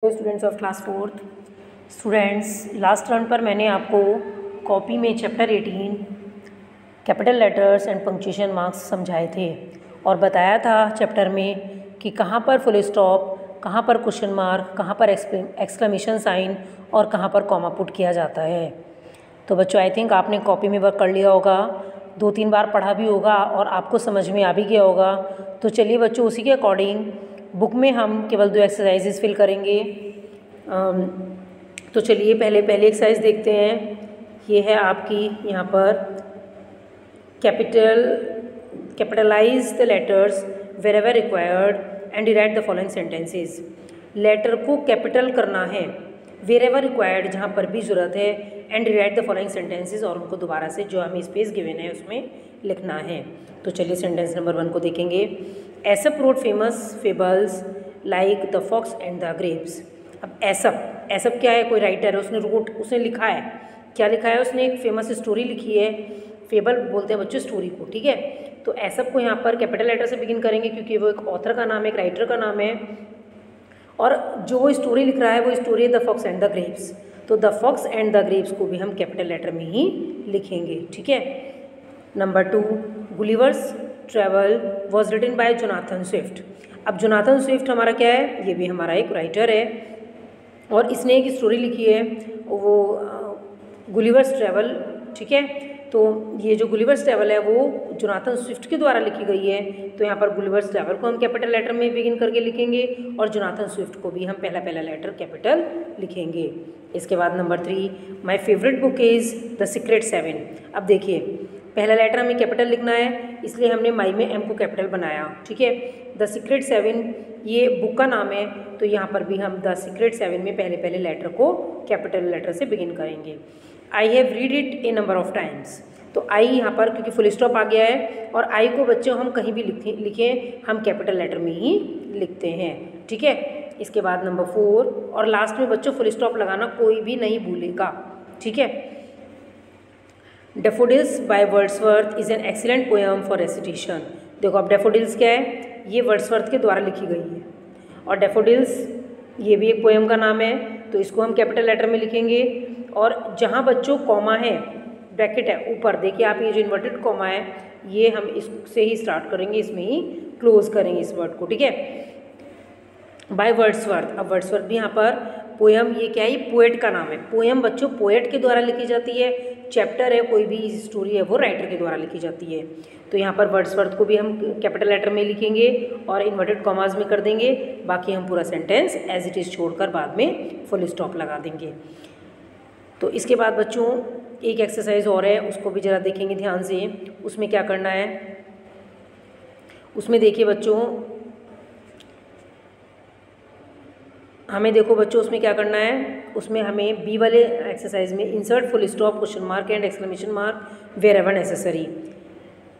Students of class 4th students, last turn पर मैंने आपको कॉपी में chapter 18 capital letters and punctuation marks समझाए थे और बताया था चैप्टर में कि कहाँ पर फुल स्टॉप, कहाँ पर क्वेश्चन मार्क, कहाँ पर एक्सक्लेमेशन साइन और कहाँ पर कॉमा पुट किया जाता है। तो बच्चों, आई थिंक आपने कॉपी में वर्क कर लिया होगा, 2-3 बार पढ़ा भी होगा और आपको समझ में आ भी गया होगा। तो चलिए बच्चों, उसी के अकॉर्डिंग बुक में हम केवल 2 एक्सरसाइजेस फिल करेंगे। तो चलिए पहले एक्सरसाइज देखते हैं। ये है आपकी यहाँ पर capitalize the letters wherever required and write the following sentences. Letter को कैपिटल करना है वेरेवर रिक्वायर्ड, जहाँ पर भी ज़रूरत है, and write the following sentences, और उनको दोबारा से जो हमें स्पेस गिवन है उसमें लिखना है। तो चलिए सेंटेंस नंबर 1 को देखेंगे। Aesop wrote famous fables like the fox and the grapes. अब एसप क्या है? कोई राइटर है, उसने लिखा है। क्या लिखा है उसने? एक फेमस स्टोरी लिखी है। फेबल बोलते हैं बच्चों स्टोरी को, ठीक है। तो एसप को यहाँ पर कैपिटल लेटर से बिगिन करेंगे क्योंकि वो एक ऑथर का नाम है, एक राइटर का नाम है, और जो वो स्टोरी लिख रहा है वो स्टोरी है the fox and the grapes. तो the fox and the grapes को भी हम कैपिटल लेटर में ही लिखेंगे, ठीक है। Number 2, Gulliver's travel was written by Jonathan Swift. अब जोनाथन स्विफ्ट हमारा क्या है? ये भी हमारा एक राइटर है और इसने एक स्टोरी लिखी है, वो गुलिवर्स ट्रैवल, ठीक है। तो ये जो गुलिवर्स ट्रैवल है वो जोनाथन स्विफ्ट के द्वारा लिखी गई है। तो यहाँ पर गुलिवर्स ट्रैवल को हम कैपिटल लेटर में बिगिन करके लिखेंगे और जोनाथन स्विफ्ट को भी हम पहला लेटर कैपिटल लिखेंगे। इसके बाद number 3, my favourite book is the secret 7। अब देखिए, पहला लेटर हमें कैपिटल लिखना है, इसलिए हमने माई में एम को कैपिटल बनाया, ठीक है। द सीक्रेट 7 ये बुक का नाम है, तो यहाँ पर भी हम द सीक्रेट 7 में पहले लेटर को कैपिटल लेटर से बिगिन करेंगे। I have read it A number of times. तो आई यहाँ पर क्योंकि फुल स्टॉप आ गया है और आई को बच्चों हम कहीं भी लिखें हम कैपिटल लेटर में ही लिखते हैं, ठीक है। इसके बाद नंबर 4 और लास्ट में बच्चों फुल स्टॉप लगाना कोई भी नहीं भूलेगा, ठीक है। Daffodils by Wordsworth is an excellent poem for recitation. देखो अब डैफोडिल्स क्या है? ये वर्ड्सवर्थ के द्वारा लिखी गई है और डैफोडिल्स ये भी एक पोएम का नाम है, तो इसको हम कैपिटल लेटर में लिखेंगे। और जहाँ बच्चों कॉमा है, ब्रैकेट है ऊपर, देखिए आप ये जो इन्वर्टेड कॉमा है ये हम इससे ही स्टार्ट करेंगे, इसमें ही क्लोज करेंगे इस वर्ड को, ठीक है। बाय वर्ड्सवर्थ, अब वर्ड्सवर्थ भी यहाँ पर पोएम, ये क्या है? ये पोएट का नाम है। पोएम बच्चों पोएट के द्वारा लिखी जाती है, चैप्टर है, कोई भी स्टोरी है वो राइटर के द्वारा लिखी जाती है। तो यहाँ पर वर्ड्सवर्थ को भी हम कैपिटल लेटर में लिखेंगे और इन्वर्टेड कॉमास में कर देंगे, बाकी हम पूरा सेंटेंस एज इट इज़ छोड़कर बाद में फुल स्टॉप लगा देंगे। तो इसके बाद बच्चों एक एक्सरसाइज और है, उसको भी ज़रा देखेंगे ध्यान से। उसमें क्या करना है? उसमें देखिए बच्चों, हमें देखो बच्चों उसमें क्या करना है, उसमें हमें बी वाले एक्सरसाइज में insert full stop question mark and exclamation mark wherever necessary.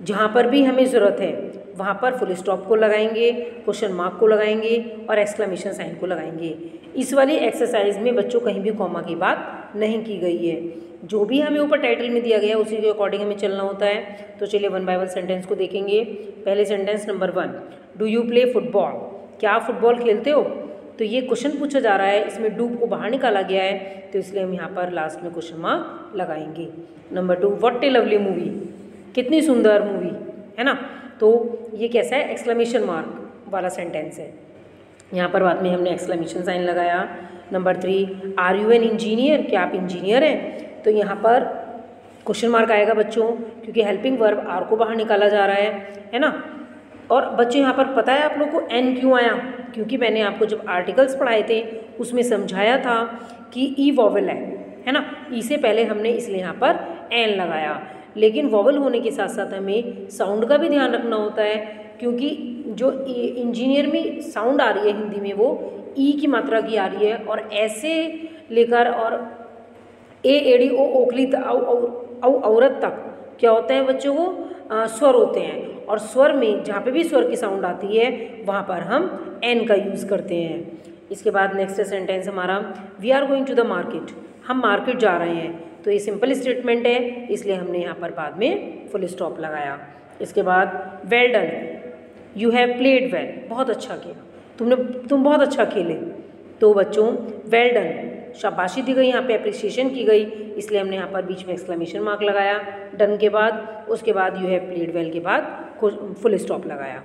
जहाँ पर भी हमें ज़रूरत है वहाँ पर फुल स्टॉप को लगाएंगे, क्वेश्चन मार्क को लगाएंगे और एक्सक्लेमेशन साइन को लगाएंगे। इस वाली एक्सरसाइज में बच्चों कहीं भी कॉमा की बात नहीं की गई है, जो भी हमें ऊपर टाइटल में दिया गया है उसी के अकॉर्डिंग हमें चलना होता है। तो चलिए 1 बाय 1 सेंटेंस को देखेंगे। पहले sentence number 1, do you play football? क्या आप फुटबॉल खेलते हो? तो ये क्वेश्चन पूछा जा रहा है, इसमें डू को बाहर निकाला गया है, तो इसलिए हम यहाँ पर लास्ट में क्वेश्चन मार्क लगाएंगे। Number 2, what A lovely movie. कितनी सुंदर मूवी है ना। तो ये कैसा है? एक्सक्लेमेशन मार्क वाला सेंटेंस है, यहाँ पर बाद में हमने एक्सक्लेमेशन साइन लगाया। Number 3, are you an engineer? क्या आप इंजीनियर हैं? तो यहाँ पर क्वेश्चन मार्क आएगा बच्चों, क्योंकि हेल्पिंग वर्ब आर को बाहर निकाला जा रहा है ना। और बच्चों यहाँ पर पता है आप लोग को एन क्यों आया? क्योंकि मैंने आपको जब आर्टिकल्स पढ़ाए थे उसमें समझाया था कि ई वॉवल है ना, ई से पहले हमने इसलिए यहाँ पर एन लगाया। लेकिन वॉवल होने के साथ साथ हमें साउंड का भी ध्यान रखना होता है, क्योंकि जो इंजीनियर में साउंड आ रही है हिंदी में वो ई की मात्रा की आ रही है, और ऐसे लेकर और ए एड़ी ओ ओखली औरत तक क्या होता है बच्चों को स्वर होते हैं, और स्वर में जहाँ पे भी स्वर की साउंड आती है वहाँ पर हम एन का यूज़ करते हैं। इसके बाद नेक्स्ट सेंटेंस हमारा, we are going to the market. हम मार्केट जा रहे हैं, तो ये सिंपल स्टेटमेंट है, इसलिए हमने यहाँ पर बाद में फुल स्टॉप लगाया। इसके बाद well done, you have played well. बहुत अच्छा किया तुम बहुत अच्छा खेले, तो बच्चों वेल डन, शाबाशी दी गई, यहाँ पे अप्रिसिएशन की गई, इसलिए हमने यहाँ पर बीच में एक्सक्लेमेशन मार्क लगाया डन के बाद। उसके बाद यू हैव प्लेड वेल के बाद फुल स्टॉप लगाया।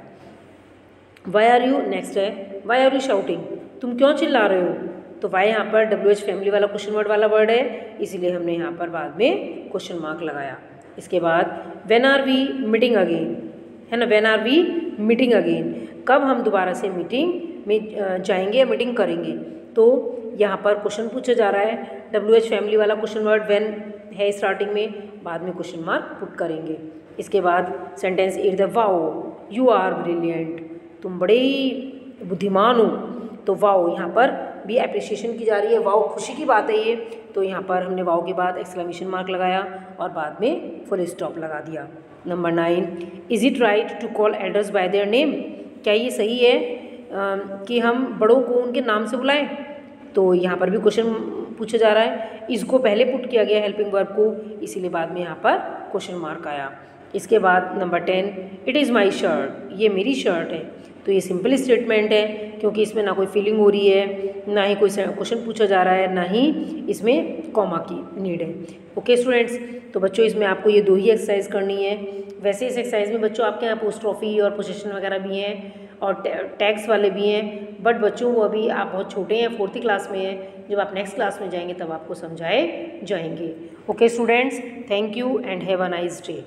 वाई आर यू, नेक्स्ट है वाई आर यू शाउटिंग, तुम क्यों चिल्ला रहे हो। तो वाई यहाँ पर WH फैमिली वाला क्वेश्चन वर्ड वाला वर्ड है, इसीलिए हमने यहाँ पर बाद में क्वेश्चन मार्क लगाया। इसके बाद when are we meeting again, है ना, when are we meeting again, कब हम दोबारा से मीटिंग में जाएंगे या मीटिंग करेंगे। तो यहाँ पर क्वेश्चन पूछा जा रहा है, WH फैमिली वाला क्वेश्चन वर्ड व्हेन है स्टार्टिंग में, बाद में क्वेश्चन मार्क पुट करेंगे। इसके बाद sentence 8 the wow you are brilliant, तुम बड़े बुद्धिमान हो। तो वाओ यहाँ पर भी अप्रिसिएशन की जा रही है, वाओ खुशी की बात है ये, तो यहाँ पर हमने वाओ के बाद एक्सक्लेमेशन मार्क लगाया और बाद में फुल स्टॉप लगा दिया। Number 9, is it right to call elders by their name, क्या ये सही है कि हम बड़ों को उनके नाम से बुलाएं। तो यहाँ पर भी क्वेश्चन पूछा जा रहा है, इसको पहले पुट किया गया हेल्पिंग वर्ब को, इसीलिए बाद में यहाँ पर क्वेश्चन मार्क आया। इसके बाद number 10, it is my shirt, ये मेरी शर्ट है। तो ये सिंपल स्टेटमेंट है, क्योंकि इसमें ना कोई फीलिंग हो रही है, ना ही कोई क्वेश्चन पूछा जा रहा है, ना ही इसमें कॉमा की नीड है। ओके स्टूडेंट्स, तो बच्चों इसमें आपको ये 2 ही एक्सरसाइज करनी है। वैसे इस एक्सरसाइज में बच्चों आपके यहाँ पोस्ट्रॉफी और पोजीशन वगैरह भी हैं और टैग्स वाले भी हैं, बट बच्चों वो अभी आप बहुत छोटे हैं, 4th क्लास में हैं, जब आप नेक्स्ट क्लास में जाएंगे तब आपको समझाए जाएंगे। Okay students, thank you and have a nice day.